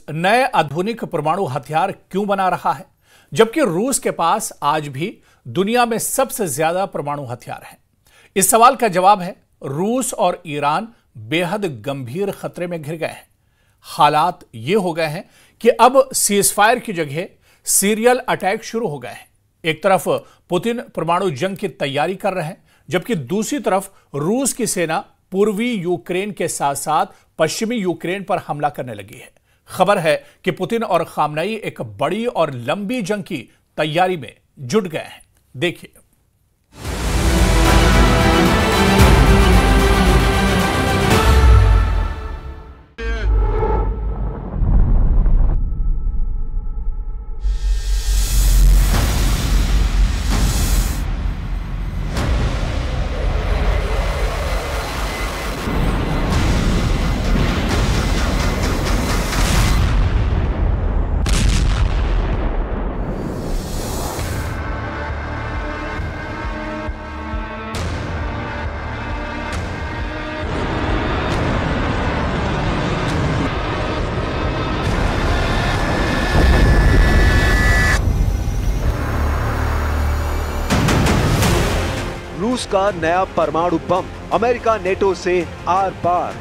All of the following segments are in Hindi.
नए आधुनिक परमाणु हथियार क्यों बना रहा है, जबकि रूस के पास आज भी दुनिया में सबसे ज्यादा परमाणु हथियार हैं? इस सवाल का जवाब है, रूस और ईरान बेहद गंभीर खतरे में घिर गए हैं। हालात ये हो गए हैं कि अब सीजफायर की जगह सीरियल अटैक शुरू हो गए हैं। एक तरफ पुतिन परमाणु जंग की तैयारी कर रहे हैं, जबकि दूसरी तरफ रूस की सेना पूर्वी यूक्रेन के साथ साथ पश्चिमी यूक्रेन पर हमला करने लगी है। खबर है कि पुतिन और खामनेई एक बड़ी और लंबी जंग की तैयारी में जुट गए हैं। देखिए। रूस का नया परमाणु बम, अमेरिका नेटो से आर पार।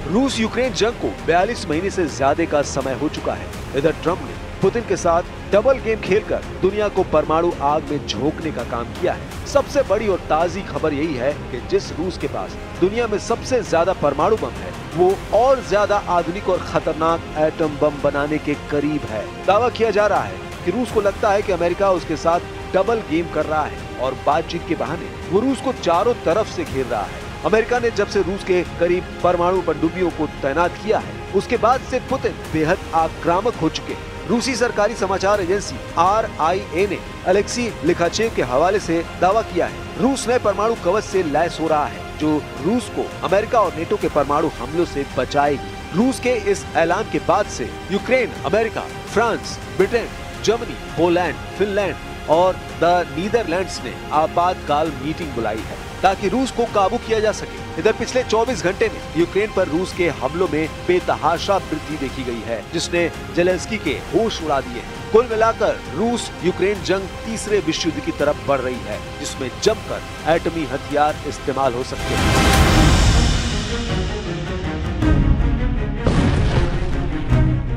रूस यूक्रेन जंग को 42 महीने से ज्यादा का समय हो चुका है। इधर ट्रंप ने पुतिन के साथ डबल गेम खेलकर दुनिया को परमाणु आग में झोंकने का काम किया है। सबसे बड़ी और ताजी खबर यही है कि जिस रूस के पास दुनिया में सबसे ज्यादा परमाणु बम है, वो और ज्यादा आधुनिक और खतरनाक एटम बम बनाने के करीब है। दावा किया जा रहा है कि रूस को लगता है कि अमेरिका उसके साथ डबल गेम कर रहा है और बातचीत के बहाने वो रूस को चारों तरफ से घेर रहा है। अमेरिका ने जब से रूस के करीब परमाणु पनडुब्बियों को तैनात किया है, उसके बाद से पुतिन बेहद आक्रामक हो चुके हैं। रूसी सरकारी समाचार एजेंसी RIA ने अलेक्सी लिखाचेव के हवाले से दावा किया है, रूस नए परमाणु कवच से लैस हो रहा है, जो रूस को अमेरिका और नेटो के परमाणु हमलों से बचाएगी। रूस के इस ऐलान के बाद से Ukraine, America, France, Britain, Germany, Poland, Finland और द नीदरलैंड्स ने आपातकाल मीटिंग बुलाई है ताकि रूस को काबू किया जा सके। इधर पिछले 24 घंटे में यूक्रेन पर रूस के हमलों में बेतहाशा वृद्धि देखी गई है, जिसने जेलेंस्की के होश उड़ा दिए हैं। कुल मिलाकर रूस यूक्रेन जंग तीसरे विश्व युद्ध की तरफ बढ़ रही है, जिसमें जमकर एटमी हथियार इस्तेमाल हो सकते हैं।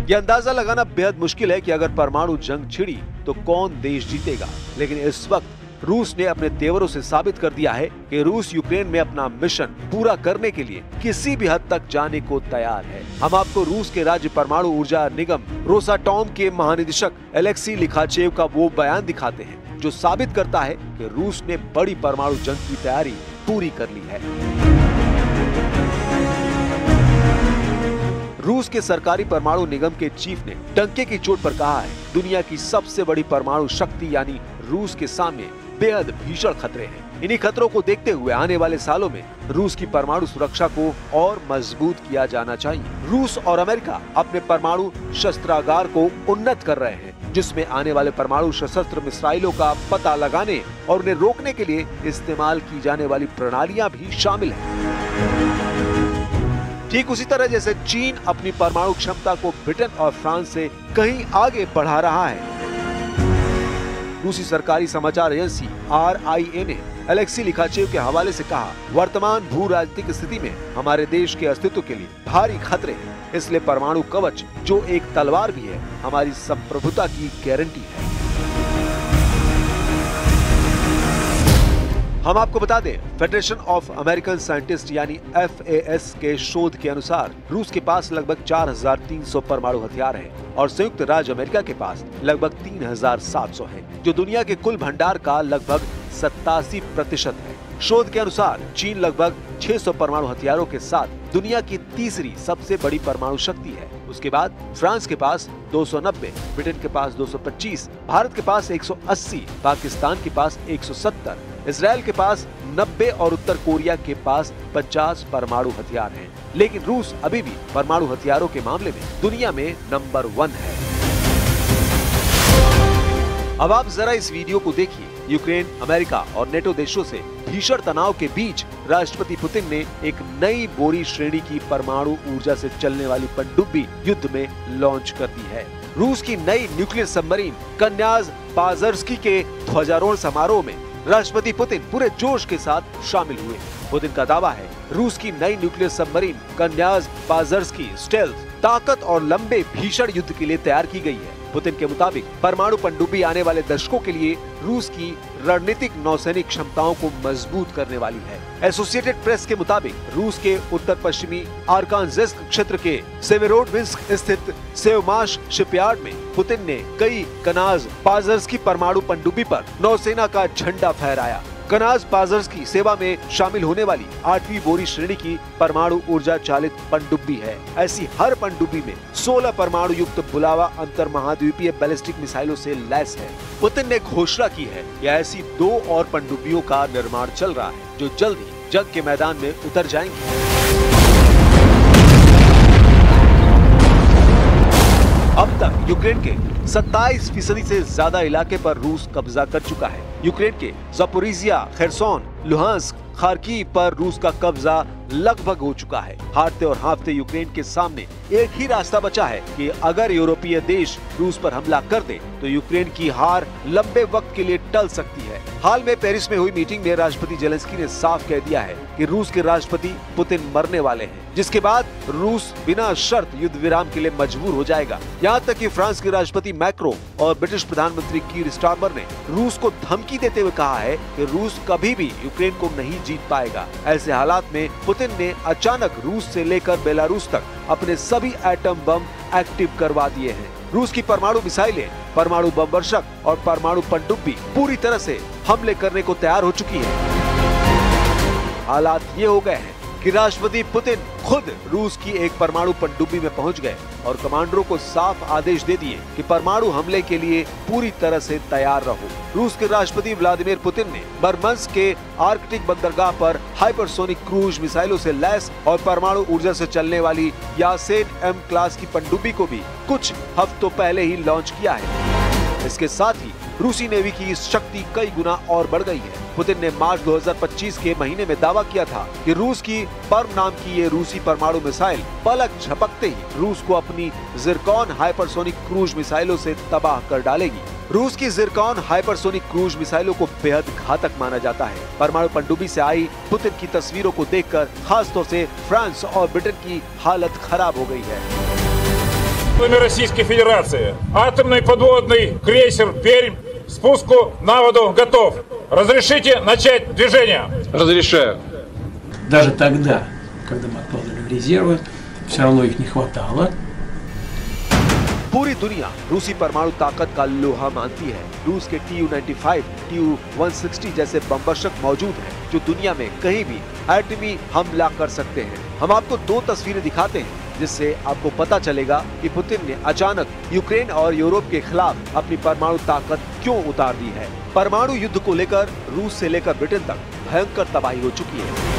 यह अंदाजा लगाना बेहद मुश्किल है कि अगर परमाणु जंग छिड़ी तो कौन देश जीतेगा, लेकिन इस वक्त रूस ने अपने तेवरों से साबित कर दिया है कि रूस यूक्रेन में अपना मिशन पूरा करने के लिए किसी भी हद तक जाने को तैयार है। हम आपको रूस के राज्य परमाणु ऊर्जा निगम रोसाटॉम के महानिदेशक अलेक्सी लिखाचेव का वो बयान दिखाते हैं जो साबित करता है कि रूस ने बड़ी परमाणु जंग की तैयारी पूरी कर ली है। रूस के सरकारी परमाणु निगम के चीफ ने डंके की चोट पर कहा है, दुनिया की सबसे बड़ी परमाणु शक्ति यानी रूस के सामने बेहद भीषण खतरे हैं। इन्हीं खतरों को देखते हुए आने वाले सालों में रूस की परमाणु सुरक्षा को और मजबूत किया जाना चाहिए। रूस और अमेरिका अपने परमाणु शस्त्रागार को उन्नत कर रहे हैं, जिसमें आने वाले परमाणु सशस्त्र मिसाइलों का पता लगाने और उन्हें रोकने के लिए इस्तेमाल की जाने वाली प्रणालियां भी शामिल हैं। ठीक उसी तरह जैसे चीन अपनी परमाणु क्षमता को ब्रिटेन और फ्रांस से कहीं आगे बढ़ा रहा है। रूसी सरकारी समाचार एजेंसी RIA ने अलेक्सी लिखाचेव के हवाले से कहा, वर्तमान भू राजनीतिक स्थिति में हमारे देश के अस्तित्व के लिए भारी खतरे हैं, इसलिए परमाणु कवच जो एक तलवार भी है, हमारी संप्रभुता की गारंटी है। हम आपको बता दें, फेडरेशन ऑफ अमेरिकन साइंटिस्ट यानी FAS के शोध के अनुसार रूस के पास लगभग 4300 परमाणु हथियार हैं और संयुक्त राज्य अमेरिका के पास लगभग 3700 हैं, जो दुनिया के कुल भंडार का लगभग 87% है। शोध के अनुसार चीन लगभग 600 परमाणु हथियारों के साथ दुनिया की तीसरी सबसे बड़ी परमाणु शक्ति है। उसके बाद फ्रांस के पास 290, ब्रिटेन के पास 225, भारत के पास 180, पाकिस्तान के पास 170, इजराइल के पास 90 और उत्तर कोरिया के पास 50 परमाणु हथियार हैं। लेकिन रूस अभी भी परमाणु हथियारों के मामले में दुनिया में नंबर 1 है। अब आप जरा इस वीडियो को देखिए। यूक्रेन, अमेरिका और नेटो देशों से भीषण तनाव के बीच राष्ट्रपति पुतिन ने एक नई बोरी श्रेणी की परमाणु ऊर्जा से चलने वाली पनडुब्बी युद्ध में लॉन्च कर दी है। रूस की नई न्यूक्लियर सबमरीन कन्याज पाजर्स्की के ध्वजारोहण समारोह में राष्ट्रपति पुतिन पूरे जोश के साथ शामिल हुए। पुतिन का दावा है, रूस की नई न्यूक्लियर सबमरीन कन्याज पाजर्स्की स्टेल्थ ताकत और लंबे भीषण युद्ध के लिए तैयार की गई है। पुतिन के मुताबिक परमाणु पनडुब्बी आने वाले दशकों के लिए रूस की रणनीतिक नौसैनिक क्षमताओं को मजबूत करने वाली है। एसोसिएटेड प्रेस के मुताबिक रूस के उत्तर पश्चिमी आर्कान्ज़ेस्क क्षेत्र के सेवेरोडोनेत्स्क स्थित सेवमाश शिपयार्ड में पुतिन ने कई कनाज पाजर्स्की परमाणु पनडुब्बी पर नौसेना का झंडा फहराया। कनाज पाजर्स्की सेवा में शामिल होने वाली 8वीं बोरी श्रेणी की परमाणु ऊर्जा चालित पनडुब्बी है। ऐसी हर पनडुब्बी में 16 परमाणु युक्त बुलावा अंतर महाद्वीपीय बैलिस्टिक मिसाइलों से लैस है। पुतिन ने घोषणा की है कि ऐसी 2 और पनडुब्बियों का निर्माण चल रहा है जो जल्द ही जंग के मैदान में उतर जाएंगी। अब तक यूक्रेन के 27% से ज्यादा इलाके पर रूस कब्जा कर चुका है। यूक्रेन के ज़पोरिज़िया, खेरसोन, लुहांस्क, खार्किव पर रूस का कब्जा लगभग हो चुका है। हारते और हाँफते यूक्रेन के सामने एक ही रास्ता बचा है कि अगर यूरोपीय देश रूस पर हमला कर दे तो यूक्रेन की हार लंबे वक्त के लिए टल सकती है। हाल में पेरिस में हुई मीटिंग में राष्ट्रपति जेलेंस्की ने साफ कह दिया है कि रूस के राष्ट्रपति पुतिन मरने वाले हैं, जिसके बाद रूस बिना शर्त युद्ध विराम के लिए मजबूर हो जाएगा। यहाँ तक कि फ्रांस के राष्ट्रपति मैक्रो और ब्रिटिश प्रधानमंत्री कीर स्टारमर ने रूस को धमकी देते हुए कहा है कि रूस कभी भी यूक्रेन को नहीं जीत पाएगा। ऐसे हालात में पुतिन ने अचानक रूस से लेकर बेलारूस तक अपने सभी एटम बम एक्टिव करवा दिए हैं। रूस की परमाणु मिसाइलें, परमाणु बम वर्षक और परमाणु पनडुब्बी पूरी तरह से हमले करने को तैयार हो चुकी है। हालात ये हो गए हैं कि राष्ट्रपति पुतिन खुद रूस की एक परमाणु पनडुब्बी में पहुंच गए और कमांडरों को साफ आदेश दे दिए कि परमाणु हमले के लिए पूरी तरह से तैयार रहो। रूस के राष्ट्रपति व्लादिमीर पुतिन ने मुर्मांस्क के आर्कटिक बंदरगाह पर हाइपरसोनिक क्रूज मिसाइलों से लैस और परमाणु ऊर्जा से चलने वाली यासेन एम क्लास की पनडुब्बी को भी कुछ हफ्तों पहले ही लॉन्च किया है। इसके साथ ही रूसी नेवी की शक्ति कई गुना और बढ़ गई है। पुतिन ने मार्च 2025 के महीने में दावा किया था कि रूस की पर्म नाम की ये रूसी परमाणु मिसाइल पलक झपकते ही रूस को अपनी जिरकॉन हाइपरसोनिक क्रूज मिसाइलों से तबाह कर डालेगी। रूस की जिरकॉन हाइपरसोनिक क्रूज मिसाइलों को बेहद घातक माना जाता है। परमाणु पनडुब्बी से आई पुतिन की तस्वीरों को देखकर खासतौर से फ्रांस और ब्रिटेन की हालत खराब हो गई है। Российской Федерации. Атомный подводный крейсер «Пермь» спуску на воду готов. Разрешите начать движение? Разрешаю. Даже тогда, когда мы откладывали резервы, все равно их не хватало. पूरी दुनिया रूसी परमाणु ताकत का लोहा मानती है। रूस के Tu-95, Tu-160 जैसे बमवर्षक मौजूद हैं जो दुनिया में कहीं भी एटमी हमला कर सकते हैं। हम आपको 2 तस्वीरें दिखाते हैं जिससे आपको पता चलेगा कि पुतिन ने अचानक यूक्रेन और यूरोप के खिलाफ अपनी परमाणु ताकत क्यों उतार दी है। परमाणु युद्ध को लेकर रूस से लेकर ब्रिटेन तक भयंकर तबाही हो चुकी है।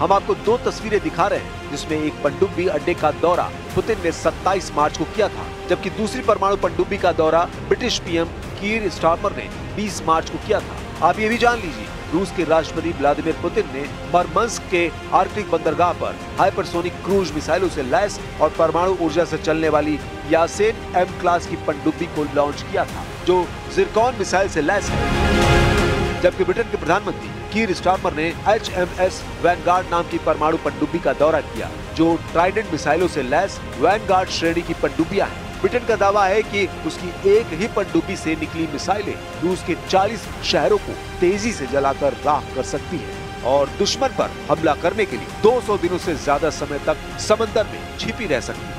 हम आपको 2 तस्वीरें दिखा रहे हैं जिसमें एक पनडुब्बी अड्डे का दौरा पुतिन ने 27 मार्च को किया था, जबकि दूसरी परमाणु पनडुब्बी का दौरा ब्रिटिश पीएम कीर स्टारमर ने 20 मार्च को किया था। आप ये भी जान लीजिए, रूस के राष्ट्रपति व्लादिमीर पुतिन ने मुर्मांस्क के आर्कटिक बंदरगाह पर हाइपरसोनिक क्रूज मिसाइलों से लैस और परमाणु ऊर्जा से चलने वाली यासेन एम क्लास की पनडुब्बी को लॉन्च किया था जो जिरकॉन मिसाइल से लैस है। जबकि ब्रिटेन के प्रधानमंत्री कीर स्टारमर ने HMS वैनगार्ड नाम की परमाणु पनडुब्बी का दौरा किया जो ट्राइडेंट मिसाइलों से लैस वैनगार्ड श्रेणी की पनडुब्बियां हैं। ब्रिटेन का दावा है कि उसकी एक ही पनडुब्बी से निकली मिसाइलें रूस के 40 शहरों को तेजी से जलाकर राख कर सकती है और दुश्मन पर हमला करने के लिए 200 दिनों से ज्यादा समय तक समंदर में छिपी रह सकती है।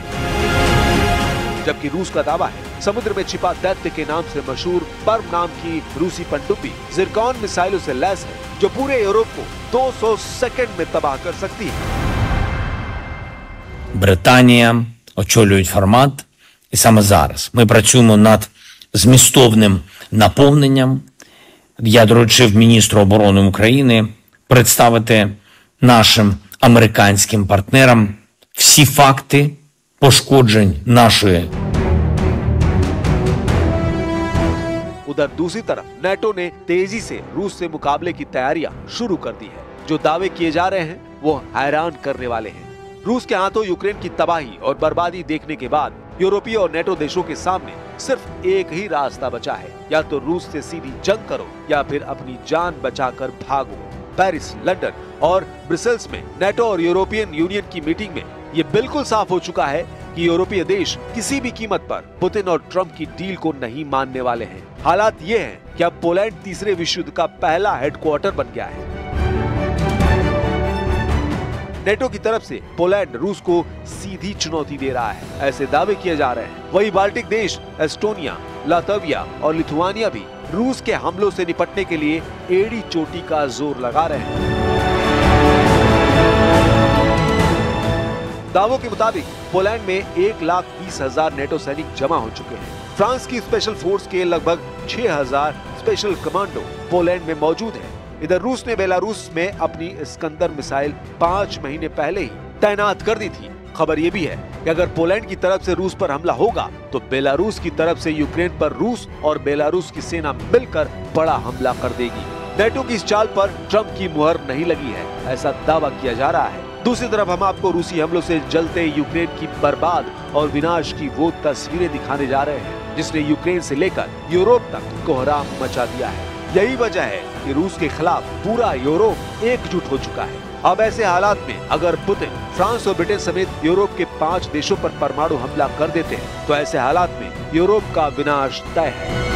जबकि रूस का दावा है समुद्र में छिपा दैत्य के नाम से मशहूर पर्म नाम की रूसी पनडुब्बी जिरकॉन मिसाइलों से लैस है जो पूरे यूरोप को 200 सेकंड में तबाह कर सकती है। Британія очолюють формат, і саме зараз ми працюємо над змістовним наповненням. Я доручив міністру оборони України представити нашим американським партнерам всі факти пошкоджень нашої. उधर दूसरी तरफ नेटो ने तेजी से रूस से मुकाबले की तैयारियां शुरू कर दी है। जो दावे किए जा रहे हैं वो हैरान करने वाले हैं। रूस के हाथों यूक्रेन की तबाही और बर्बादी देखने के बाद यूरोपीय और नेटो देशों के सामने सिर्फ एक ही रास्ता बचा है, या तो रूस से सीधी जंग करो या फिर अपनी जान बचाकर भागो। पेरिस, लंदन और ब्रसेल्स में नेटो और यूरोपियन यूनियन की मीटिंग में ये बिल्कुल साफ हो चुका है कि यूरोपीय देश किसी भी कीमत पर पुतिन और ट्रंप की डील को नहीं मानने वाले हैं। हालात ये हैं कि अब पोलैंड तीसरे विश्व युद्ध का पहला हेडक्वार्टर बन गया है। नेटो की तरफ से पोलैंड रूस को सीधी चुनौती दे रहा है, ऐसे दावे किए जा रहे हैं। वही बाल्टिक देश एस्टोनिया, लातविया और लिथुआनिया भी रूस के हमलों से निपटने के लिए एड़ी चोटी का जोर लगा रहे हैं। दावों के मुताबिक पोलैंड में 1,20,000 नेटो सैनिक जमा हो चुके हैं। फ्रांस की स्पेशल फोर्स के लगभग 6,000 स्पेशल कमांडो पोलैंड में मौजूद है। इधर रूस ने बेलारूस में अपनी इस्कंदर मिसाइल 5 महीने पहले ही तैनात कर दी थी। खबर ये भी है कि अगर पोलैंड की तरफ से रूस पर हमला होगा तो बेलारूस की तरफ से यूक्रेन पर रूस और बेलारूस की सेना मिलकर बड़ा हमला कर देगी। नेटो की इस चाल पर ट्रंप की मुहर नहीं लगी है, ऐसा दावा किया जा रहा है। दूसरी तरफ हम आपको रूसी हमलों से जलते यूक्रेन की बर्बाद और विनाश की वो तस्वीरें दिखाने जा रहे हैं जिसने यूक्रेन से लेकर यूरोप तक कोहराम मचा दिया है। यही वजह है कि रूस के खिलाफ पूरा यूरोप एकजुट हो चुका है। अब ऐसे हालात में अगर पुतिन फ्रांस और ब्रिटेन समेत यूरोप के 5 देशों पर परमाणु हमला कर देते हैं तो ऐसे हालात में यूरोप का विनाश तय है।